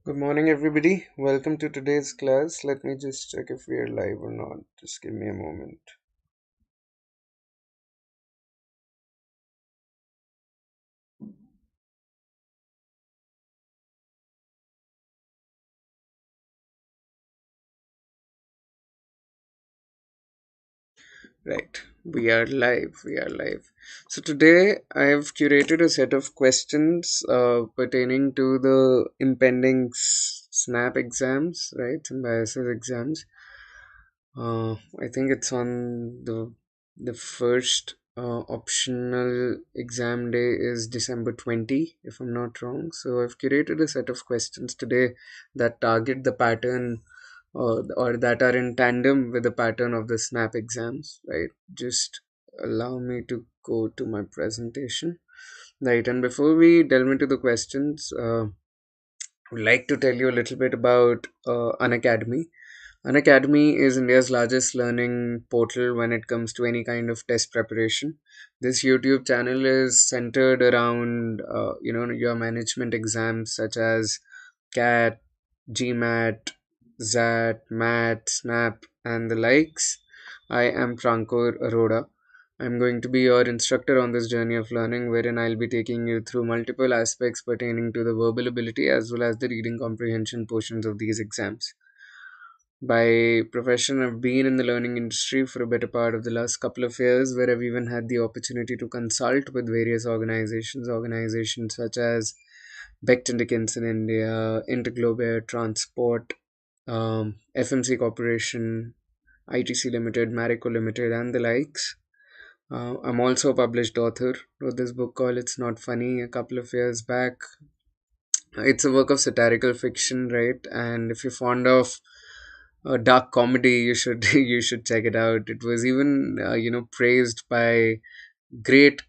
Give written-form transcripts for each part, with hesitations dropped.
Good morning, everybody. Welcome to today's class. Let me just check if we are live or not. Just give me a moment. Right, we are live. We are live. So, today I have curated a set of questions pertaining to the impending SNAP exams, right? Symbiosis exams. I think it's on the first optional exam day is December 20, if I'm not wrong. So I've curated a set of questions today that target the pattern or that are in tandem with the pattern of the SNAP exams, right? Just allow me to go to my presentation. Right, and before we delve into the questions, I would like to tell you a little bit about Unacademy. Unacademy is India's largest learning portal when it comes to any kind of test preparation. This YouTube channel is centered around, your management exams such as CAT, GMAT, ZAT, MAT, SNAP, and the likes. I am Prankur Arora. I'm going to be your instructor on this journey of learning, wherein I'll be taking you through multiple aspects pertaining to the verbal ability as well as the reading comprehension portions of these exams. By profession, I've been in the learning industry for a better part of the last couple of years, where I've even had the opportunity to consult with various organizations such as Becton Dickinson India, Interglobe Air Transport, FMC Corporation, ITC Limited, Marico Limited, and the likes. I'm also a published author. Wrote this book called "It's Not Funny" a couple of years back. It's a work of satirical fiction, right? And if you're fond of dark comedy, you should you should check it out. It was even praised by great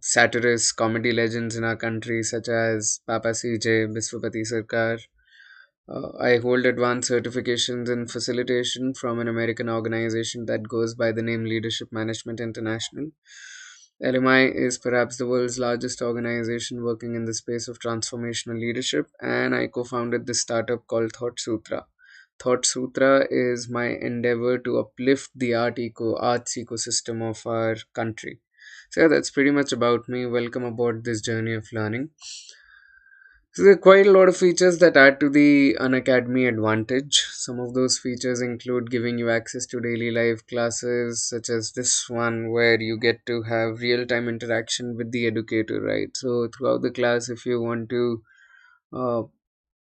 satirists, comedy legends in our country such as Papa CJ, Biswapati Sarkar. I hold advanced certifications in facilitation from an American organization that goes by the name Leadership Management International. LMI is perhaps the world's largest organization working in the space of transformational leadership, and I co founded this startup called Thought Sutra. Thought Sutra is my endeavor to uplift the arts ecosystem of our country. So, yeah, that's pretty much about me. Welcome aboard this journey of learning. So there are quite a lot of features that add to the Unacademy advantage. Some of those features include giving you access to daily live classes, such as this one, where you get to have real time interaction with the educator, right? So throughout the class, if you want to uh,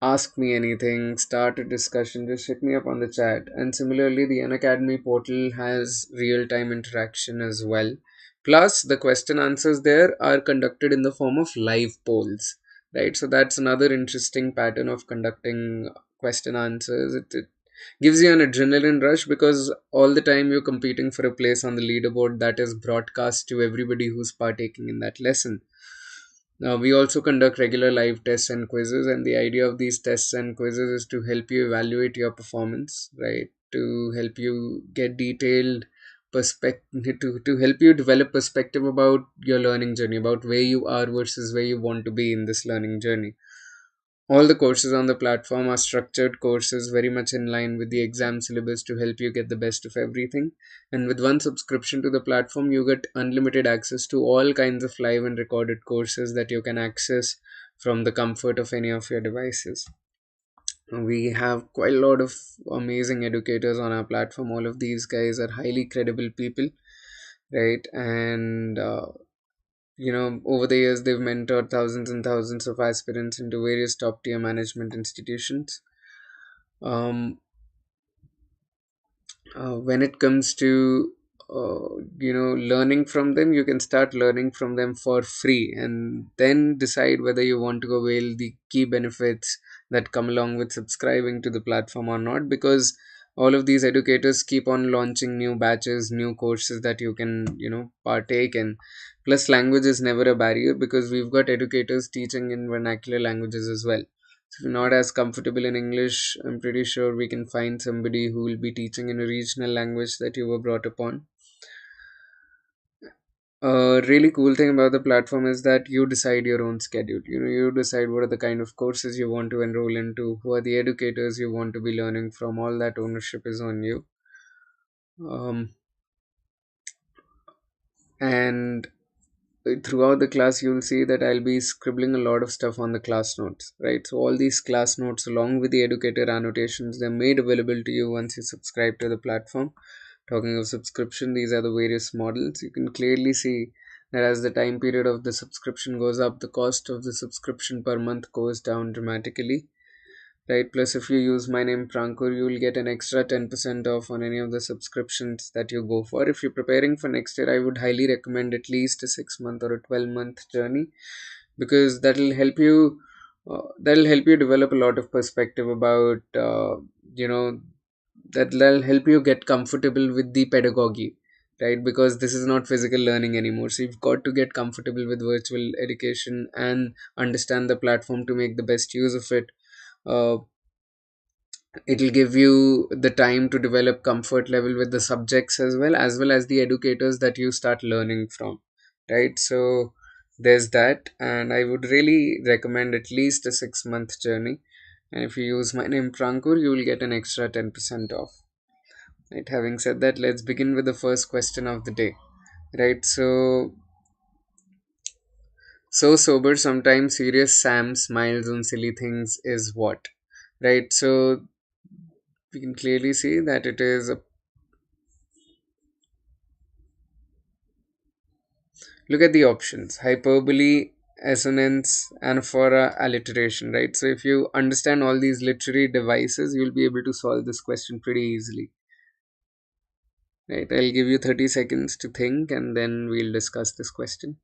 ask me anything, start a discussion, just hit me up on the chat. And similarly, the Unacademy portal has real time interaction as well. Plus, the question answers there are conducted in the form of live polls, right? So, that's another interesting pattern of conducting question answers. It gives you an adrenaline rush because all the time you're competing for a place on the leaderboard that is broadcast to everybody who's partaking in that lesson. Now, we also conduct regular live tests and quizzes, and the idea of these tests and quizzes is to help you evaluate your performance, right? To help you get detailed perspective, to help you develop perspective about your learning journey, about where you are versus where you want to be in this learning journey. All the courses on the platform are structured courses very much in line with the exam syllabus to help you get the best of everything. And with one subscription to the platform, you get unlimited access to all kinds of live and recorded courses that you can access from the comfort of any of your devices. We have quite a lot of amazing educators on our platform. All of these guys are highly credible people, right? And over the years, they've mentored thousands and thousands of aspirants into various top tier management institutions. Um, when it comes to learning from them, you can start learning from them for free, and then decide whether you want to avail the key benefits that come along with subscribing to the platform or not. Because all of these educators keep on launching new batches, new courses that you can partake in. Plus, language is never a barrier because we've got educators teaching in vernacular languages as well. So if you're not as comfortable in English, I'm pretty sure we can find somebody who will be teaching in a regional language that you were brought upon. A really cool thing about the platform is that you decide your own schedule. You decide what are the kind of courses you want to enroll into, who are the educators you want to be learning from. All that ownership is on you. Um, and throughout the class, you'll see that I'll be scribbling a lot of stuff on the class notes, right? So all these class notes, along with the educator annotations, they're made available to you once you subscribe to the platform. Talking of subscription, these are the various models. You can clearly see that as the time period of the subscription goes up, the cost of the subscription per month goes down dramatically, right? Plus, if you use my name Prankur, you will get an extra 10% off on any of the subscriptions that you go for. If you're preparing for next year, I would highly recommend at least a 6 month or a 12-month journey, because that'll help you develop a lot of perspective about you know that'll help you get comfortable with the pedagogy, right? Because this is not physical learning anymore, so you've got to get comfortable with virtual education and understand the platform to make the best use of it. uh, it'll give you the time to develop comfort level with the subjects as well as the educators that you start learning from, right? So there's that, and I would really recommend at least a 6 month journey. And if you use my name Prankur, you will get an extra 10% off. Right, having said that, let's begin with the first question of the day. Right, so sober, sometimes serious Sam smiles on silly things is what? Right, so we can clearly see that it is a, look at the options: hyperbole, assonance, anaphora, alliteration. Right, so if you understand all these literary devices, you'll be able to solve this question pretty easily. Right, I'll give you 30 seconds to think and then we'll discuss this question.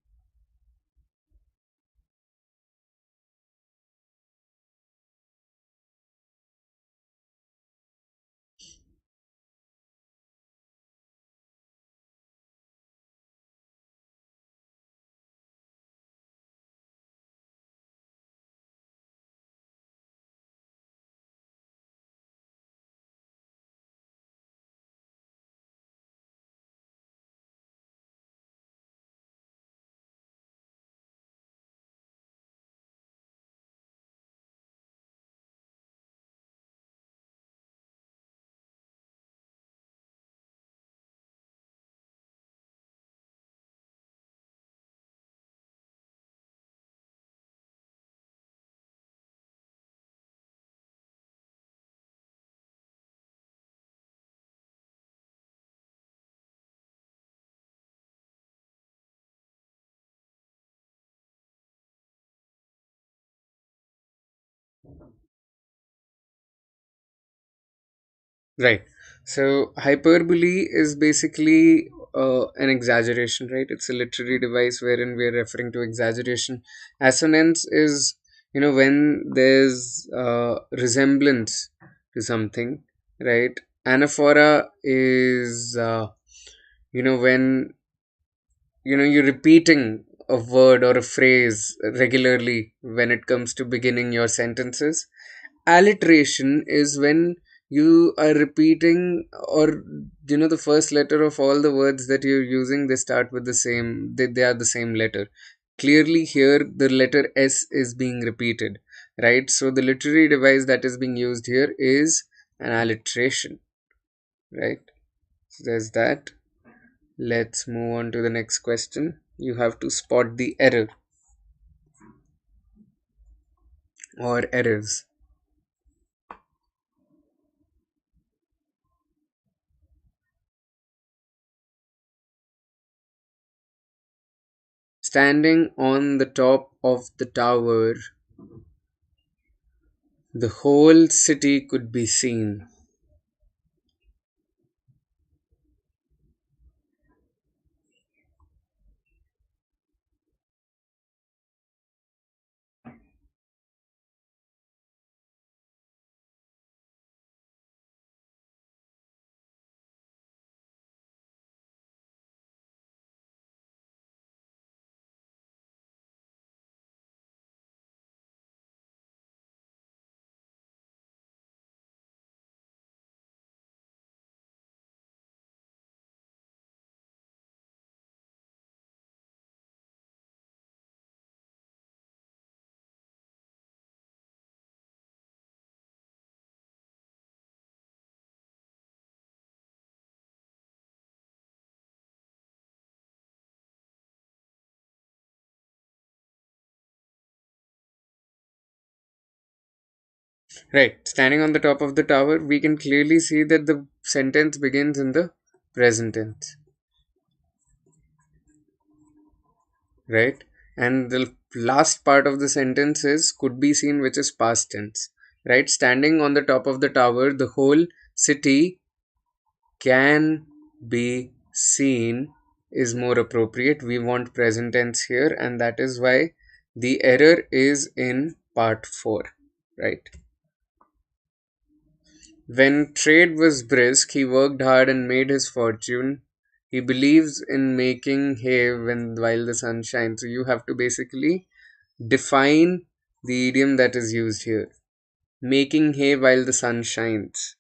Right. So hyperbole is basically an exaggeration, right? It's a literary device wherein we are referring to exaggeration. Assonance is, when there's resemblance to something, right? Anaphora is, when you're repeating a word or a phrase regularly when it comes to beginning your sentences. Alliteration is when you are repeating, or the first letter of all the words that you're using, they start with the same, they are the same letter. Clearly here the letter S is being repeated, right? So the literary device that is being used here is an alliteration, right? So there's that. Let's move on to the next question. You have to spot the error or errors. Standing on the top of the tower, the whole city could be seen. Right. Standing on the top of the tower, we can clearly see that the sentence begins in the present tense. Right. And the last part of the sentence is could be seen, which is past tense. Right. Standing on the top of the tower, the whole city can be seen is more appropriate. We want present tense here, and that is why the error is in part 4. Right. When trade was brisk, he worked hard and made his fortune. He believes in making hay while the sun shines. So you have to basically define the idiom that is used here. Making hay while the sun shines.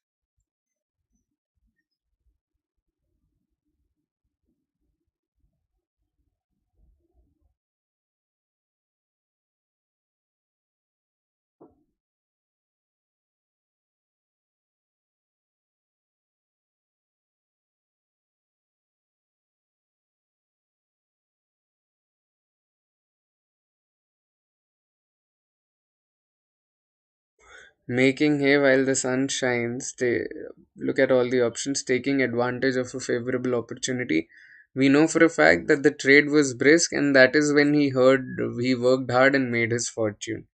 Making hay while the sun shines. They look at all the options, taking advantage of a favorable opportunity. We know for a fact that the trade was brisk, and that is when he worked hard and made his fortune.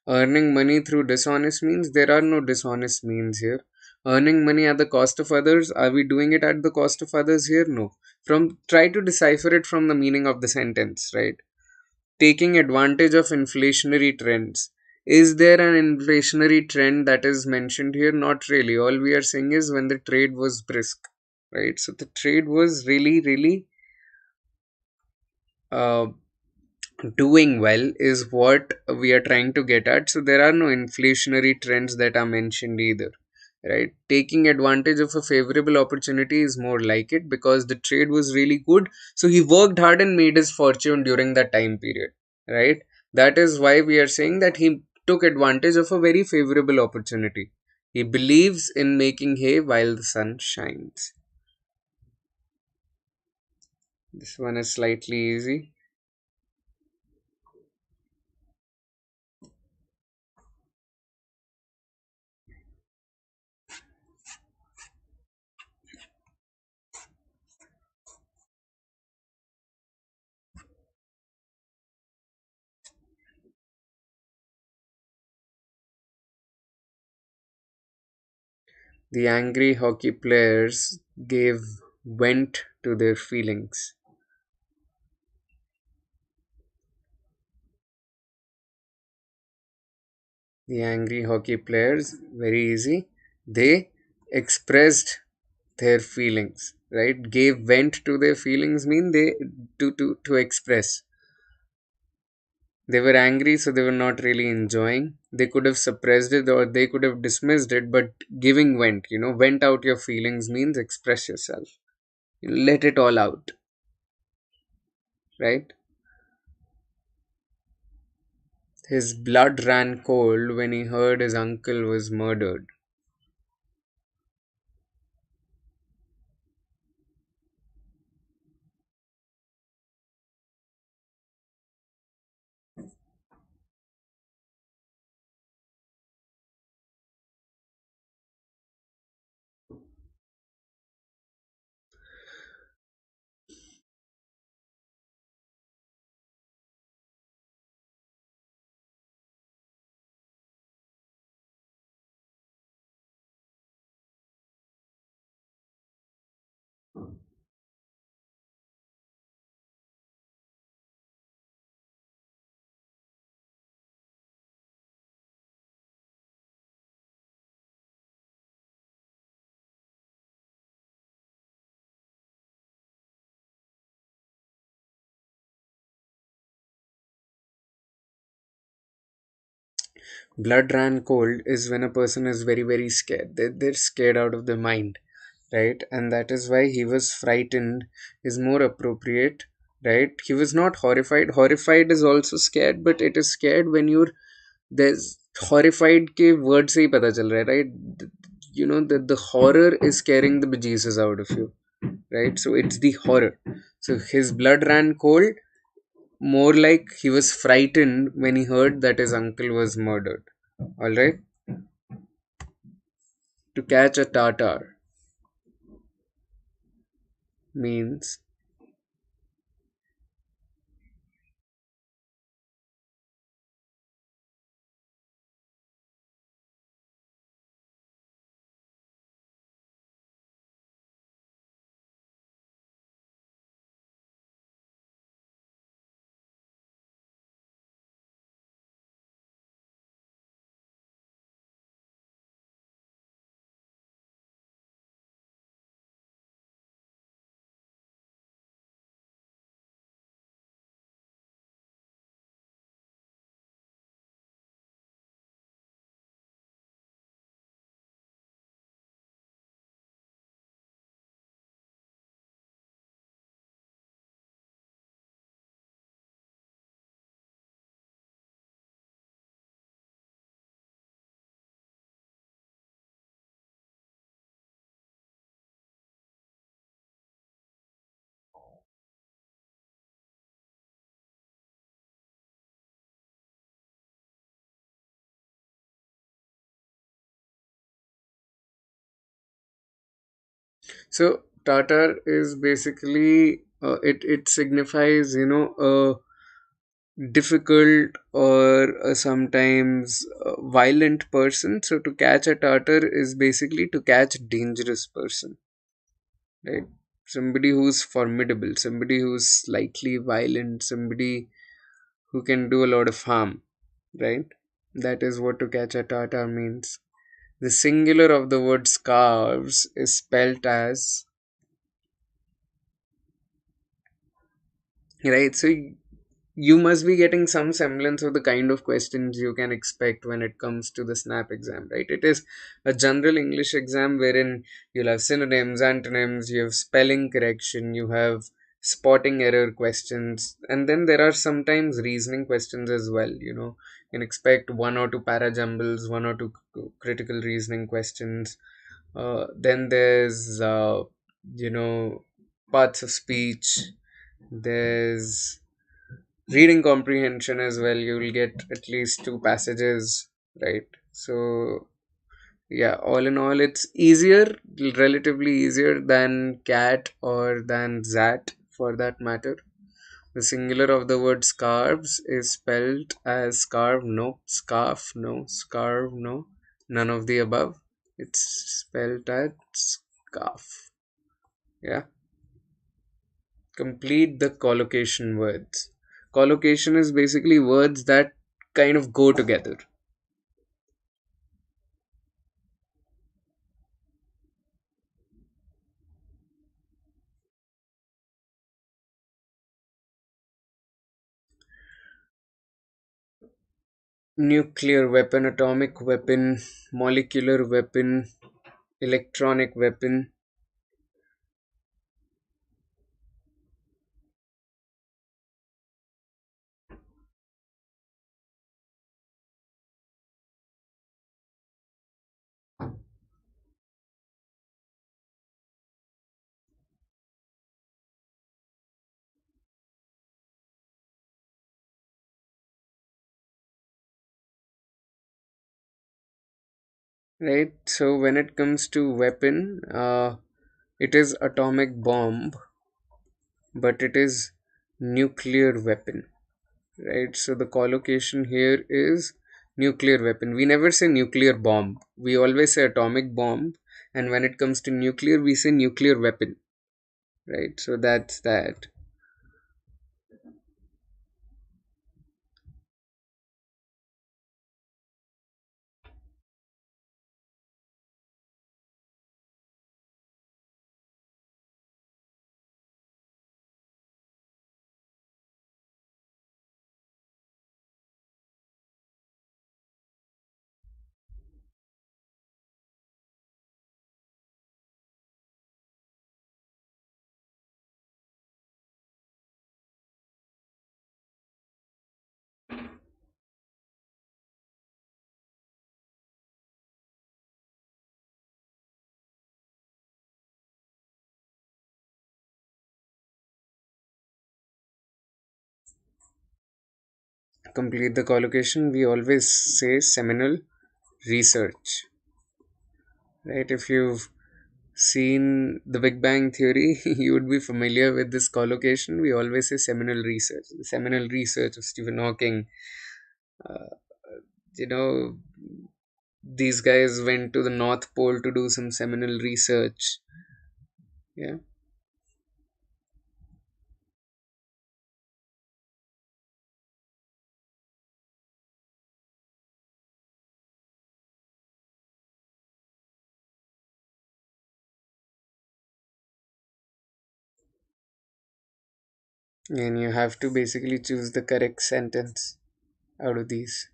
Earning money through dishonest means, there are no dishonest means here. Earning money at the cost of others, are we doing it at the cost of others here? No. From try to decipher it from the meaning of the sentence, right? Taking advantage of inflationary trends. Is there an inflationary trend that is mentioned here? Not really. All we are saying is when the trade was brisk, right? So the trade was really, really uh, doing well, is what we are trying to get at. So there are no inflationary trends that are mentioned either, right? Taking advantage of a favorable opportunity is more like it, because the trade was really good, so he worked hard and made his fortune during that time period, right? That is why we are saying that he took advantage of a very favorable opportunity. He believes in making hay while the sun shines. This one is slightly easy. The angry hockey players gave vent to their feelings. The angry hockey players, very easy. They expressed their feelings, right? Gave vent to their feelings mean they to express. They were angry, so they were not really enjoying. They could have suppressed it or they could have dismissed it, but giving vent, vent out your feelings means express yourself. Let it all out, right? His blood ran cold when he heard his uncle was murdered. Blood ran cold is when a person is very, very scared. They're scared out of their mind, right? And that is why he was frightened, is more appropriate, right? He was not horrified. Horrified is also scared, but it is scared when you're there's horrified के word से ही पता चल रहा है, right? You know that the horror is scaring the bejesus out of you, right? So it's the horror. So his blood ran cold, more like he was frightened when he heard that his uncle was murdered. All right. To catch a tartar means. So tartar is basically it signifies, a difficult or sometimes violent person. So to catch a tartar is basically to catch dangerous person, right? Somebody who's formidable, somebody who's slightly violent, somebody who can do a lot of harm, right? That is what to catch a tartar means. The singular of the word scarves is spelt as, right? So you must be getting some semblance of the kind of questions you can expect when it comes to the snap exam, right? It is a general English exam wherein you'll have synonyms, antonyms, you have spelling correction, you have spotting error questions, and then there are sometimes reasoning questions as well. You can expect one or two parajumbles, one or two critical reasoning questions. Then there's parts of speech. There's reading comprehension as well. You will get at least two passages, right? So yeah, all in all, it's easier, relatively easier than cat or than zat for that matter. The singular of the word scarves is spelled as scarf, no. Scarf, no. Scarf, no. None of the above. It's spelled as scarf. Yeah. Complete the collocation words. Collocation is basically words that kind of go together. Nuclear weapon, atomic weapon, molecular weapon, electronic weapon, right? So when it comes to weapon, it is atomic bomb, but it is nuclear weapon, right? So the collocation here is nuclear weapon. We never say nuclear bomb. We always say atomic bomb, and when it comes to nuclear, we say nuclear weapon, right? So that's that. Complete the collocation. We always say seminal research. right? If you've seen the Big Bang Theory, you would be familiar with this collocation. We always say seminal research. The seminal research of Stephen Hawking. Uh, you know, these guys went to the North Pole to do some seminal research. Yeah. And you have to basically choose the correct sentence out of these.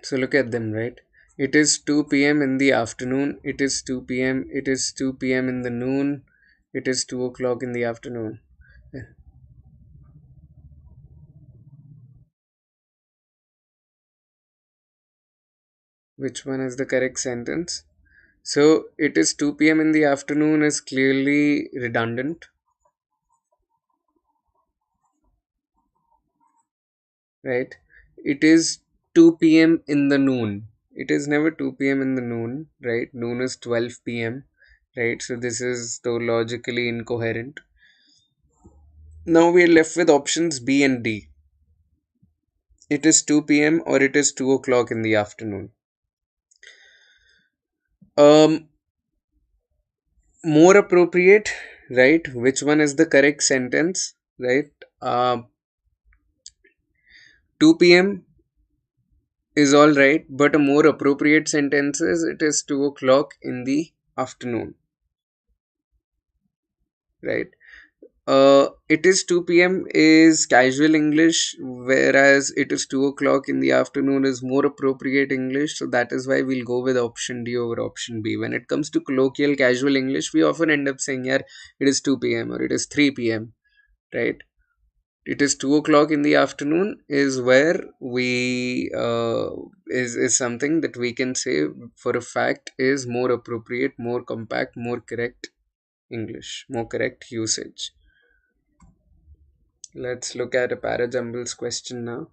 So look at them, right? It is 2 p.m. in the afternoon. It is 2 p.m. It is 2 p.m. in the noon. It is 2 o'clock in the afternoon. Which one is the correct sentence? So it is 2 p.m. in the afternoon is clearly redundant, right? It is 2 p.m. in the noon. It is never 2 p.m. in the noon, right? Noon is 12 p.m., right? So this is logically incoherent. Now we are left with options B and D. It is 2 p.m. or it is 2 o'clock in the afternoon. Um, More appropriate, right? Which one is the correct sentence, right? 2 p.m. is all right, but a more appropriate sentence is it is 2 o'clock in the afternoon, right? It is 2 p.m. is casual English, whereas it is 2 o'clock in the afternoon is more appropriate English. So that is why we'll go with option D over option B. When it comes to colloquial casual English, we often end up saying, yeah, it is 2 p.m. or it is 3 p.m., right? It is 2 o'clock in the afternoon is where we is something that we can say for a fact is more appropriate, more compact, more correct English, more correct usage. Let's look at a parajumbles question now.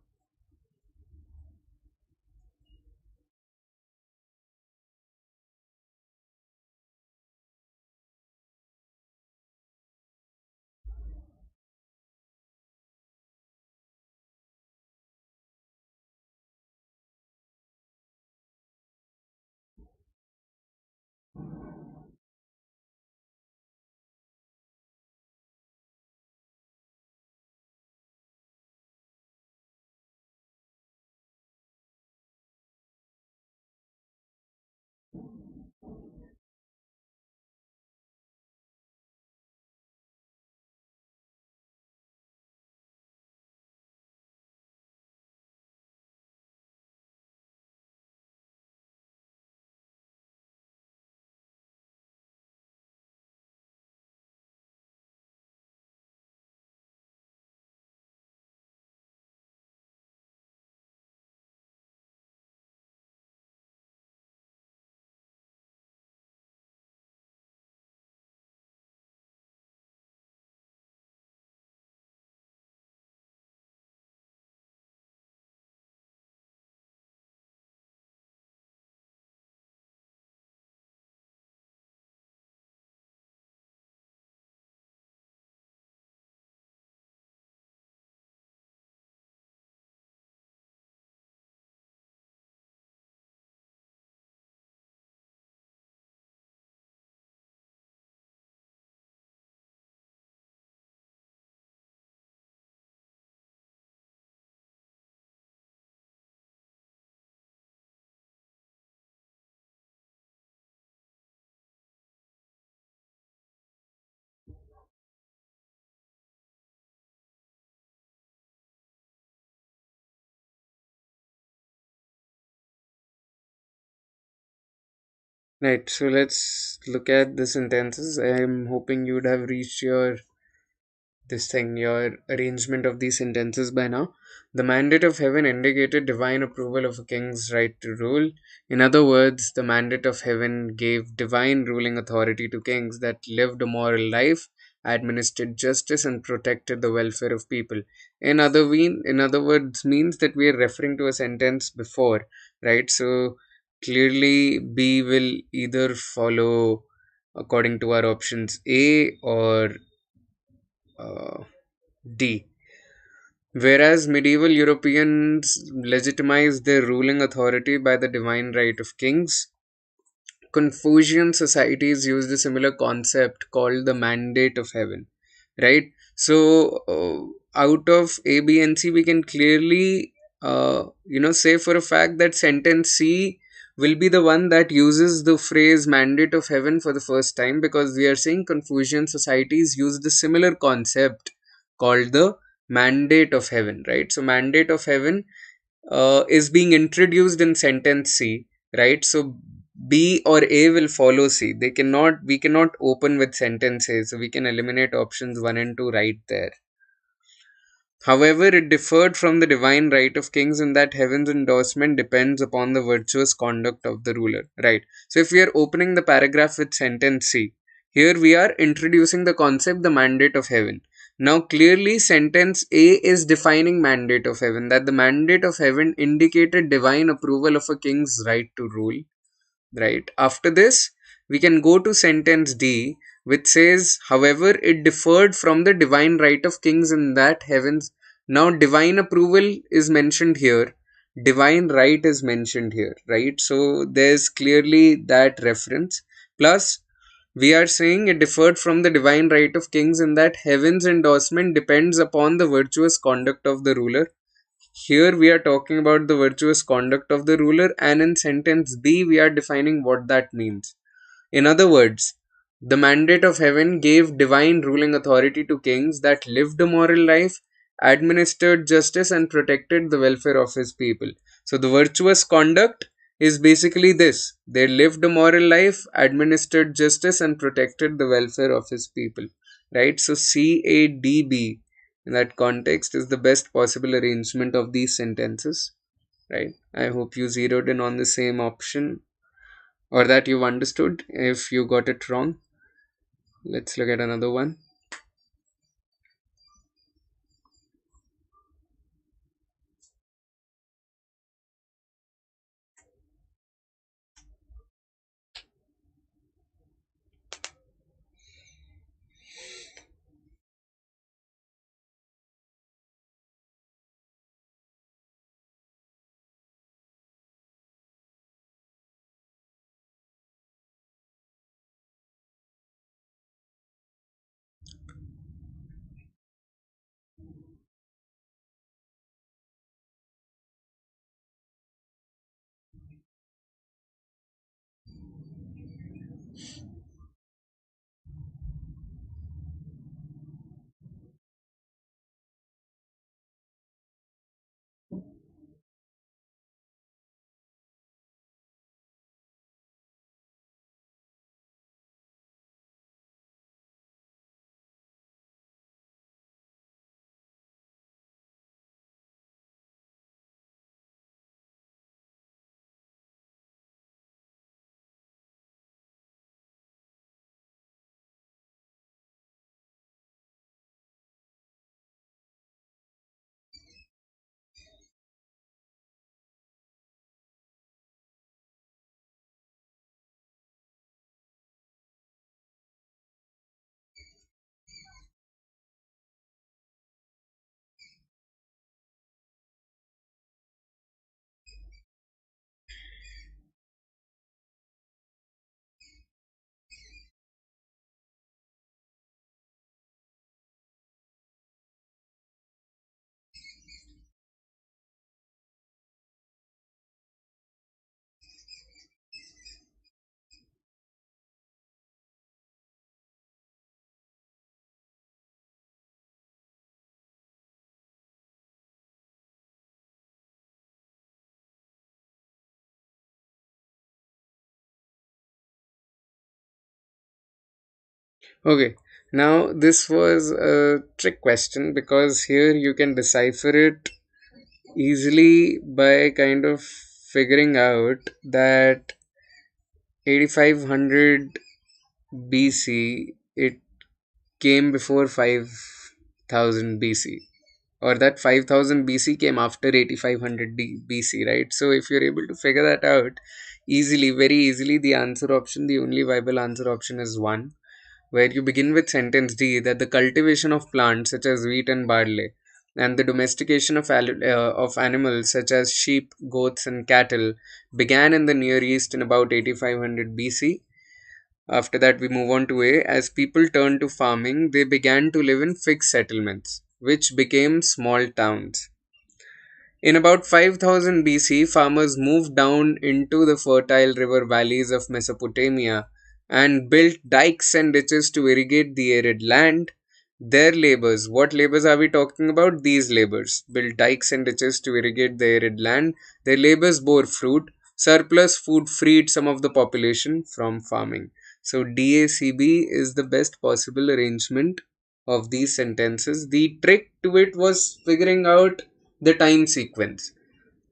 Right, so let's look at the sentences. I'm hoping you'd have reached your arrangement of these sentences by now. The mandate of heaven indicated divine approval of a king's right to rule. In other words, the mandate of heaven gave divine ruling authority to kings that lived a moral life, administered justice, and protected the welfare of people. In other words, means that we are referring to a sentence before, right? So clearly, B will either follow according to our options A or uh, D. Whereas medieval Europeans legitimized their ruling authority by the divine right of kings, Confucian societies used a similar concept called the mandate of heaven, right? So, out of A, B, and C, we can clearly, say for a fact that sentence C will be the one that uses the phrase mandate of heaven for the first time, because we are saying Confucian societies use the similar concept called the mandate of heaven, right? So, mandate of heaven is being introduced in sentence C, right? So B or A will follow C. We cannot open with sentence A, so we can eliminate options 1 and 2 right there. However, it differed from the divine right of kings in that heaven's endorsement depends upon the virtuous conduct of the ruler. Right. So, if we are opening the paragraph with sentence C, here we are introducing the concept, the mandate of heaven. Now, clearly, sentence A is defining mandate of heaven, that the mandate of heaven indicated divine approval of a king's right to rule. Right. After this, we can go to sentence D, which says, however, it differed from the divine right of kings in that heavens. Now, divine approval is mentioned here, divine right is mentioned here, right? So, there's clearly that reference. Plus, we are saying it differed from the divine right of kings in that heaven's endorsement depends upon the virtuous conduct of the ruler. Here we are talking about the virtuous conduct of the ruler, and in sentence B, we are defining what that means. In other words, the mandate of heaven gave divine ruling authority to kings that lived a moral life, administered justice, and protected the welfare of his people. So, the virtuous conduct is basically this: they lived a moral life, administered justice, and protected the welfare of his people. Right? So, CADB in that context is the best possible arrangement of these sentences. Right? I hope you zeroed in on the same option, or that you've understood. If you got it wrong, let's look at another one. Okay, now this was a trick question because here you can decipher it easily by kind of figuring out that 8500 BC it came before 5000 BC, or that 5000 BC came after 8500 BC, right? So if you're able to figure that out easily, very easily, the answer option, the only viable answer option is 1, where you begin with sentence D that the cultivation of plants such as wheat and barley and the domestication of animals such as sheep, goats, and cattle began in the Near East in about 8500 BC. After that, we move on to A. As people turned to farming, they began to live in fixed settlements, which became small towns. In about 5000 BC, farmers moved down into the fertile river valleys of Mesopotamia and built dikes and ditches to irrigate the arid land. Their labors, what labors are we talking about? These labors built dikes and ditches to irrigate the arid land. Their labors bore fruit. Surplus food freed some of the population from farming. So, DACB is the best possible arrangement of these sentences. The trick to it was figuring out the time sequence,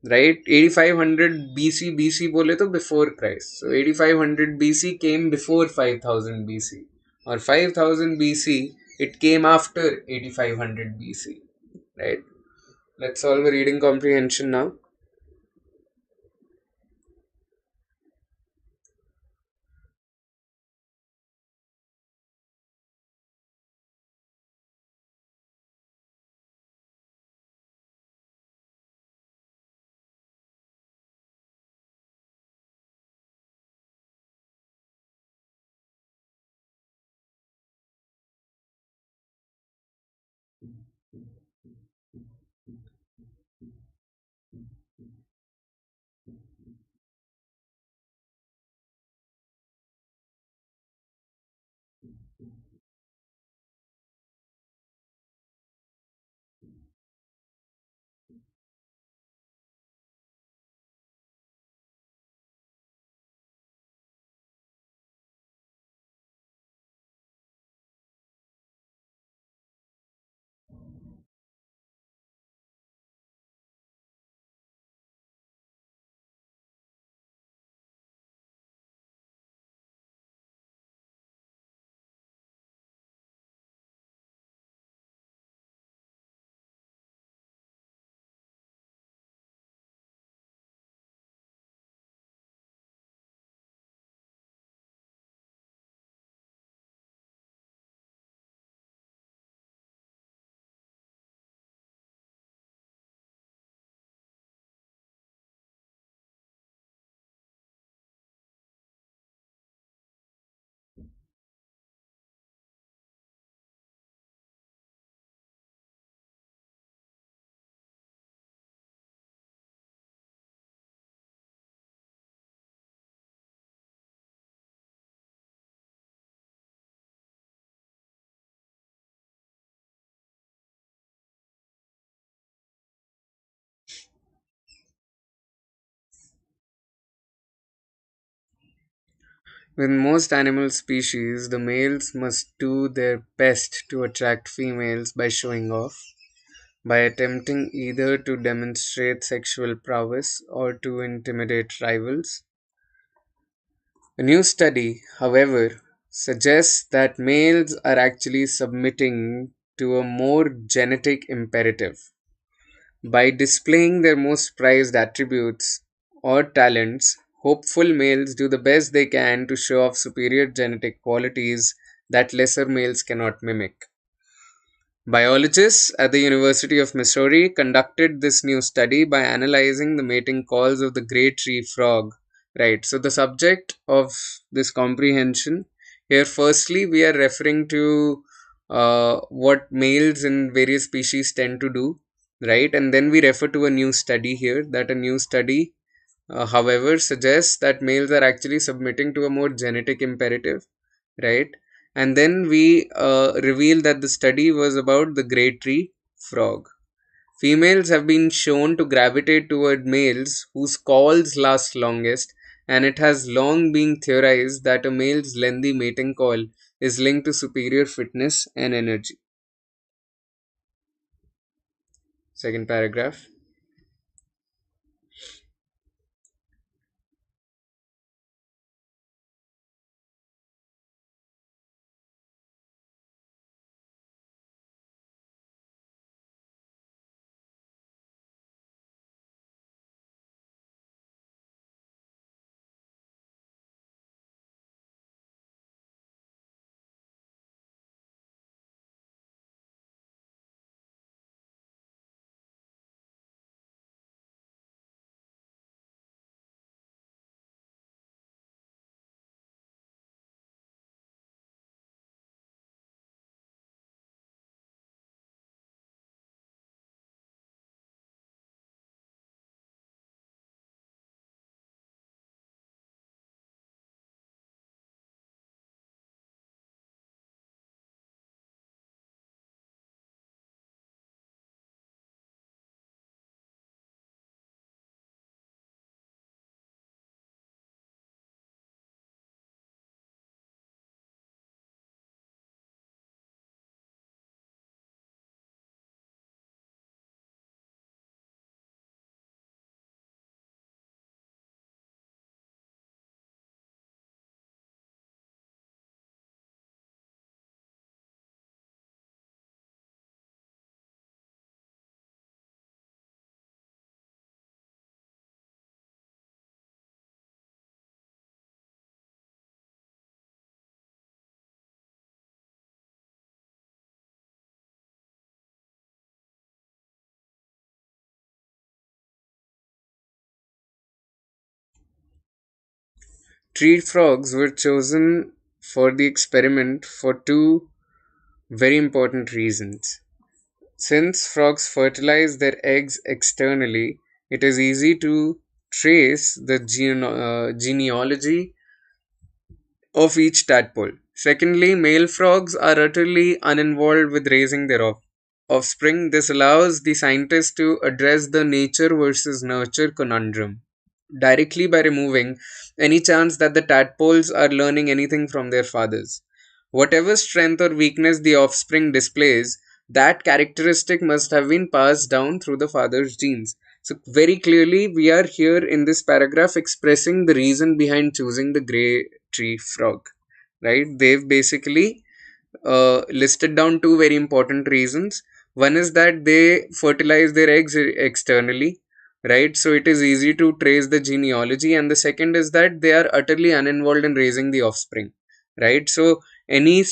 right? 8500 BC bole to before Christ. So 8500 BC came before 5000 BC, or 5000 BC it came after 8500 BC, right? Let's solve a reading comprehension now. With most animal species, the males must do their best to attract females by showing off, by attempting either to demonstrate sexual prowess or to intimidate rivals. A new study, however, suggests that males are actually submitting to a more genetic imperative. By displaying their most prized attributes or talents, hopeful males do the best they can to show off superior genetic qualities that lesser males cannot mimic. Biologists at the University of Missouri conducted this new study by analyzing the mating calls of the great tree frog. Right, so the subject of this comprehension here, firstly, we are referring to what males in various species tend to do, right? And then we refer to a new study here, that a new study, however, suggests that males are actually submitting to a more genetic imperative, right? And then we reveal that the study was about the great tree frog. Females have been shown to gravitate toward males whose calls last longest, and it has long been theorized that a male's lengthy mating call is linked to superior fitness and energy. Second paragraph. Tree frogs were chosen for the experiment for two very important reasons. Since frogs fertilize their eggs externally, it is easy to trace the genealogy of each tadpole. Secondly, male frogs are utterly uninvolved with raising their offspring. This allows the scientists to address the nature versus nurture conundrum directly by removing any chance that the tadpoles are learning anything from their fathers. Whatever strength or weakness the offspring displays, that characteristic must have been passed down through the father's genes. So, very clearly, we are here in this paragraph expressing the reason behind choosing the grey tree frog, right? They've basically listed down two very important reasons. One is that they fertilize their eggs externally, right? So it is easy to trace the genealogy. And the second is that they are utterly uninvolved in raising the offspring, right? So any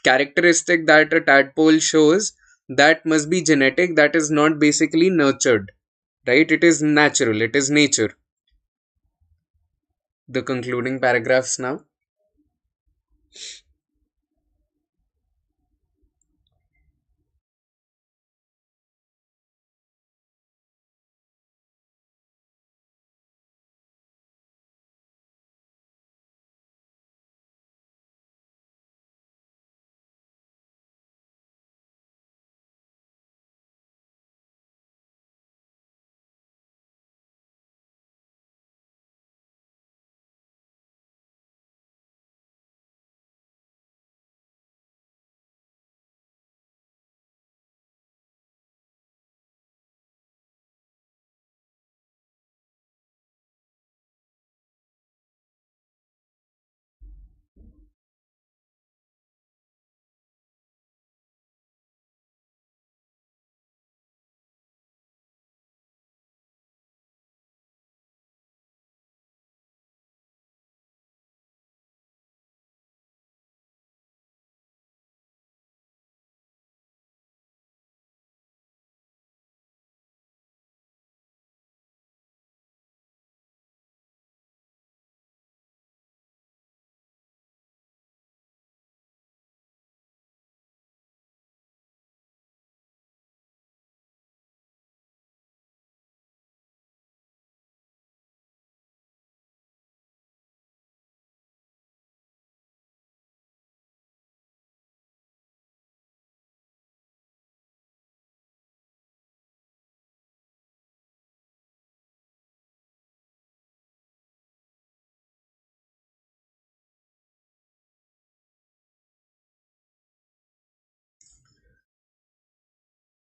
characteristic that a tadpole shows, that must be genetic, that is not basically nurtured, right? It is natural, it is nature. The concluding paragraphs now.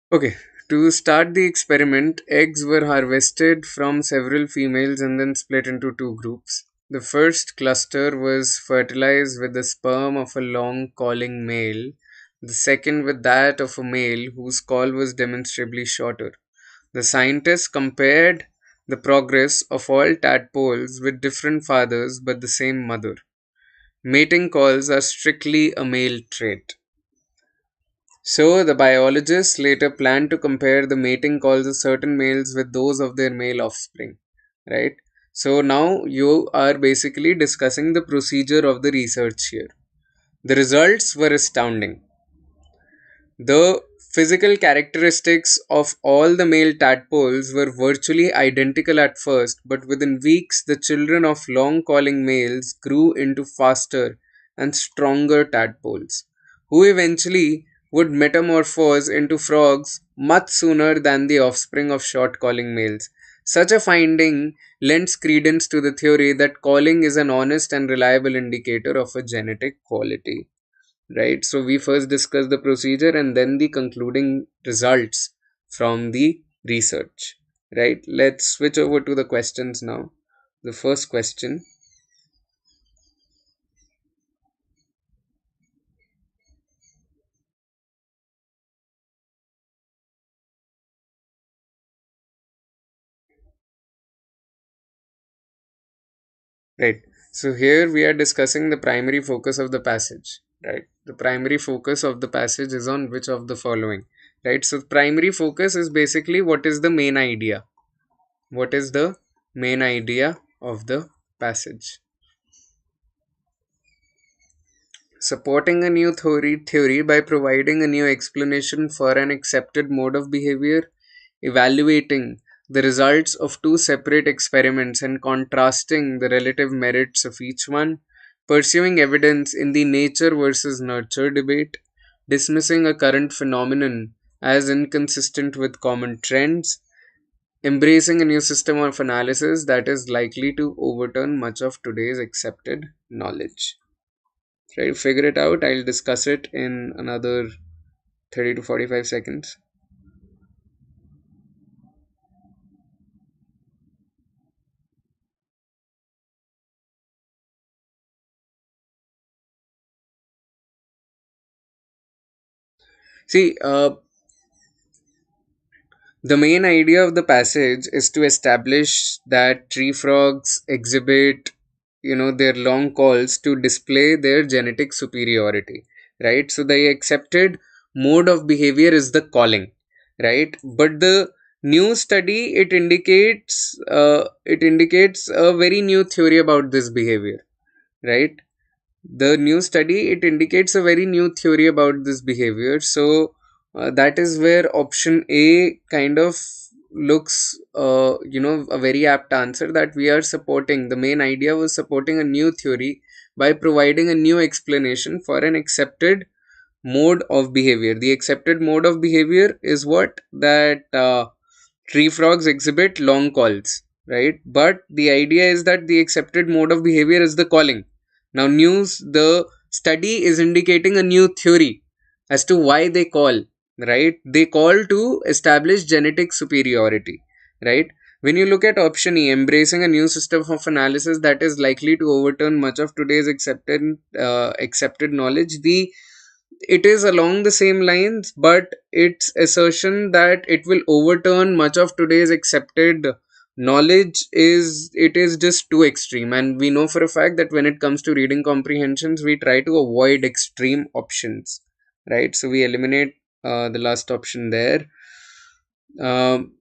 Okay, to start the experiment, eggs were harvested from several females and then split into two groups. The first cluster was fertilized with the sperm of a long calling male, the second with that of a male whose call was demonstrably shorter. The scientists compared the progress of all tadpoles with different fathers but the same mother. Mating calls are strictly a male trait. So, the biologists later planned to compare the mating calls of certain males with those of their male offspring, right? So, now you are basically discussing the procedure of the research here. The results were astounding. The physical characteristics of all the male tadpoles were virtually identical at first, but within weeks, the children of long calling males grew into faster and stronger tadpoles, who eventually would metamorphose into frogs much sooner than the offspring of short calling males. Such a finding lends credence to the theory that calling is an honest and reliable indicator of a genetic quality, right? So we first discuss the procedure and then the concluding results from the research, right? Let's switch over to the questions now. The first question, right? So here we are discussing the primary focus of the passage, right? The primary focus of the passage is on which of the following, right? So primary focus is basically what is the main idea, what is the main idea of the passage. Supporting a new theory by providing a new explanation for an accepted mode of behavior, evaluating the results of two separate experiments and contrasting the relative merits of each one, pursuing evidence in the nature versus nurture debate, dismissing a current phenomenon as inconsistent with common trends, embracing a new system of analysis that is likely to overturn much of today's accepted knowledge. Try to figure it out. I'll discuss it in another 30 to 45 seconds. See, the main idea of the passage is to establish that tree frogs exhibit, their long calls to display their genetic superiority, right? So the accepted mode of behavior is the calling, right? But the new study, it indicates a very new theory about this behavior, right? The new study, it indicates a very new theory about this behavior. So that is where option A kind of looks a very apt answer, that we are supporting, the main idea was supporting a new theory by providing a new explanation for an accepted mode of behavior. The accepted mode of behavior is what? That tree frogs exhibit long calls, right? But the idea is that the accepted mode of behavior is the calling. Now, the study is indicating a new theory as to why they call, right? They call to establish genetic superiority, right? When you look at option E, embracing a new system of analysis that is likely to overturn much of today's accepted knowledge, the it is along the same lines, but its assertion that it will overturn much of today's accepted knowledge is just too extreme. And we know for a fact that when it comes to reading comprehensions, we try to avoid extreme options, right? So we eliminate the last option there. Um,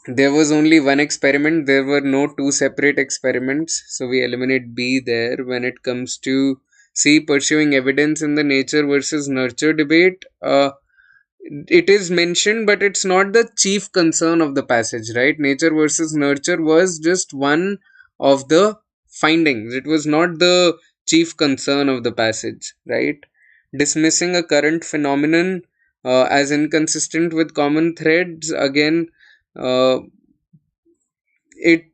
there was only one experiment, there were no two separate experiments, so we eliminate B there. When it comes to C, pursuing evidence in the nature versus nurture debate, it is mentioned, but it's not the chief concern of the passage, right? Nature versus nurture was just one of the findings, it was not the chief concern of the passage, right? Dismissing a current phenomenon as inconsistent with common threads, again, uh, it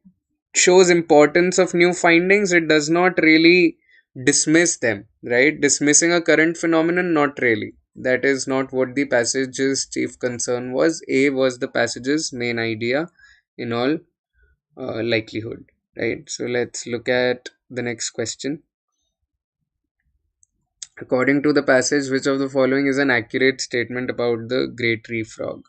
shows importance of new findings, it does not really dismiss them, right? Dismissing a current phenomenon, not really. That is not what the passage's chief concern was. A was the passage's main idea in all likelihood, right? So let's look at the next question. According to the passage, which of the following is an accurate statement about the great tree frog?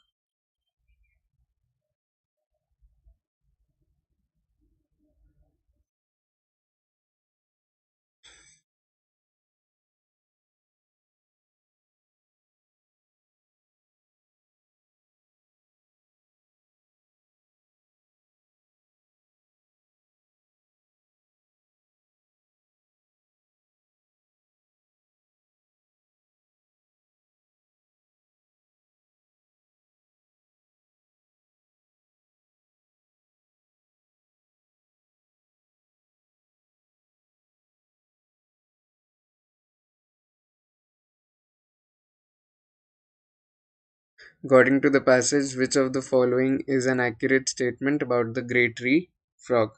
According to the passage, which of the following is an accurate statement about the great tree frog?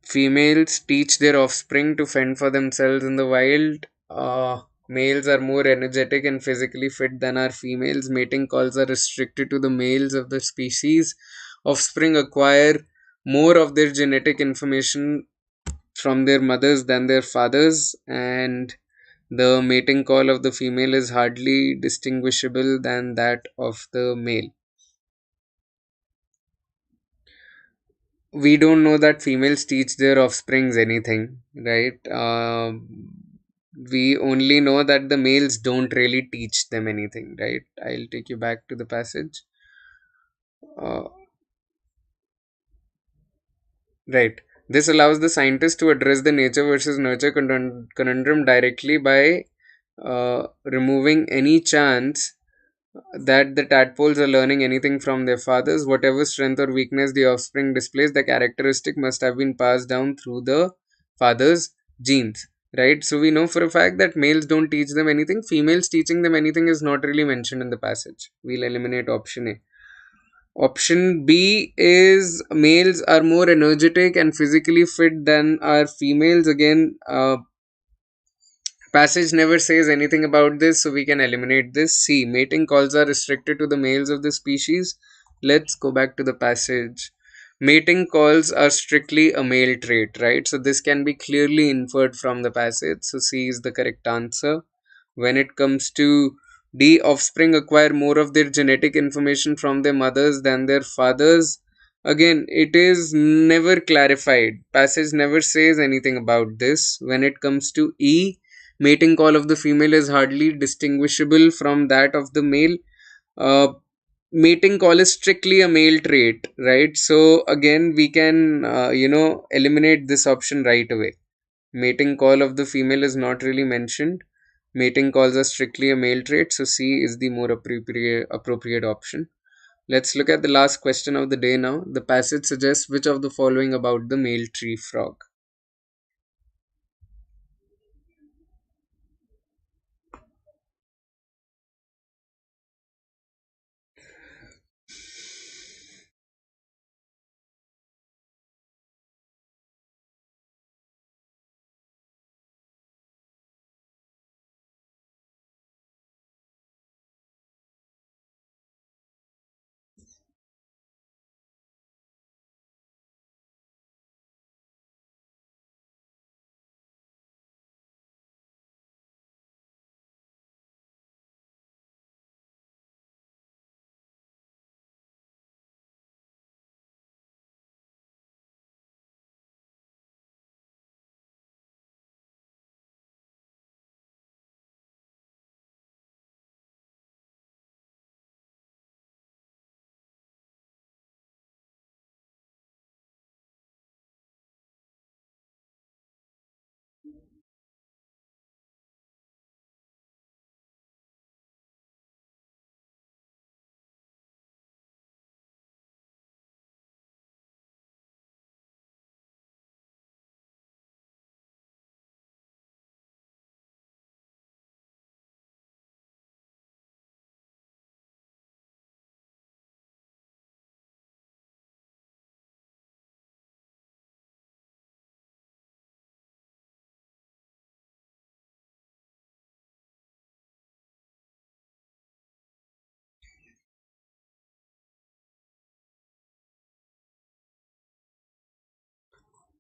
Females teach their offspring to fend for themselves in the wild. Males are more energetic and physically fit than our females. Mating calls are restricted to the males of the species. Offspring acquire more of their genetic information from their mothers than their fathers, and the mating call of the female is hardly distinguishable than that of the male. We don't know that females teach their offsprings anything, right? We only know that the males don't really teach them anything, right? I'll take you back to the passage. Uh, right. This allows the scientist to address the nature versus nurture conundrum directly by removing any chance that the tadpoles are learning anything from their fathers. Whatever strength or weakness the offspring displays, the characteristic must have been passed down through the father's genes. Right? So we know for a fact that males don't teach them anything. Females teaching them anything is not really mentioned in the passage. We'll eliminate option A. Option B is males are more energetic and physically fit than our females. Again, passage never says anything about this, so we can eliminate this. C. Mating calls are restricted to the males of the species. Let's go back to the passage. Mating calls are strictly a male trait, right? So this can be clearly inferred from the passage. So C is the correct answer. When it comes to D, offspring acquire more of their genetic information from their mothers than their fathers. Again, it is never clarified. Passage never says anything about this. When it comes to E, mating call of the female is hardly distinguishable from that of the male. Uh, Mating call is strictly a male trait, right? So again, we can eliminate this option right away. Mating call of the female is not really mentioned. Mating calls are strictly a male trait, so C is the more appropriate option. Let's look at the last question of the day now. The passage suggests which of the following about the male tree frog?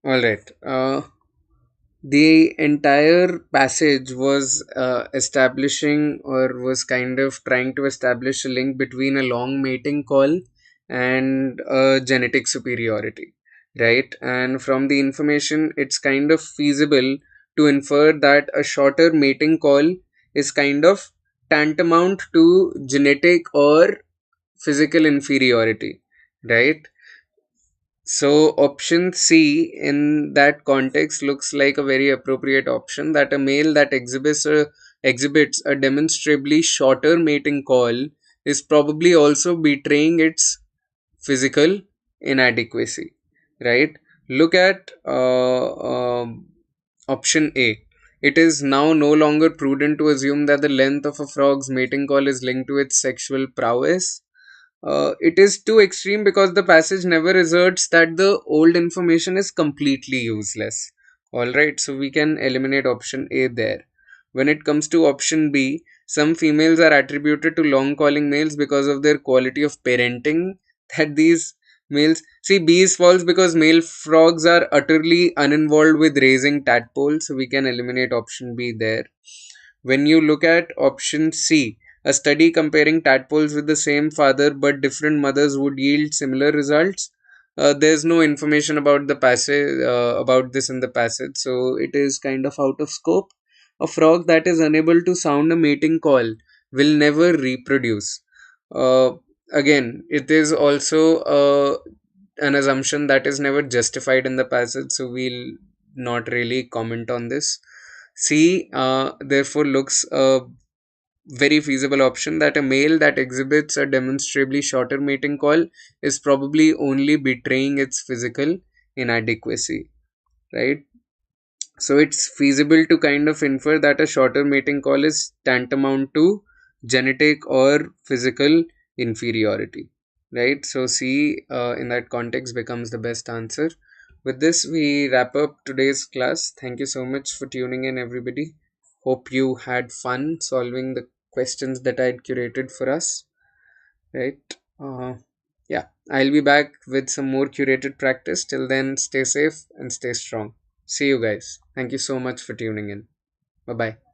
All right. The entire passage was establishing, or was kind of trying to establish a link between a long mating call and genetic superiority, right? And from the information, it's kind of feasible to infer that a shorter mating call is kind of tantamount to genetic or physical inferiority, right? So option C in that context looks like a very appropriate option, that a male that exhibits a demonstrably shorter mating call is probably also betraying its physical inadequacy, right? Look at option A. It is now no longer prudent to assume that the length of a frog's mating call is linked to its sexual prowess. It is too extreme because the passage never asserts that the old information is completely useless. Alright, so we can eliminate option A there. When it comes to option B, some females are attributed to long calling males because of their quality of parenting. That these males, see, B is false because male frogs are utterly uninvolved with raising tadpoles, so we can eliminate option B there. When you look at option C, a study comparing tadpoles with the same father but different mothers would yield similar results. There's no information about the passage about this in the passage, so it is kind of out of scope. A frog that is unable to sound a mating call will never reproduce. Uh, Again, it is also an assumption that is never justified in the passage, so we'll not really comment on this. C, therefore, looks a very feasible option, that a male that exhibits a demonstrably shorter mating call is probably only betraying its physical inadequacy, right? So it's feasible to kind of infer that a shorter mating call is tantamount to genetic or physical inferiority, right? So C, in that context, becomes the best answer. With this, we wrap up today's class. Thank you so much for tuning in, everybody. Hope you had fun solving the questions that I had curated for us, right? Yeah, I'll be back with some more curated practice. Till then, stay safe and stay strong. See you guys. Thank you so much for tuning in. Bye bye.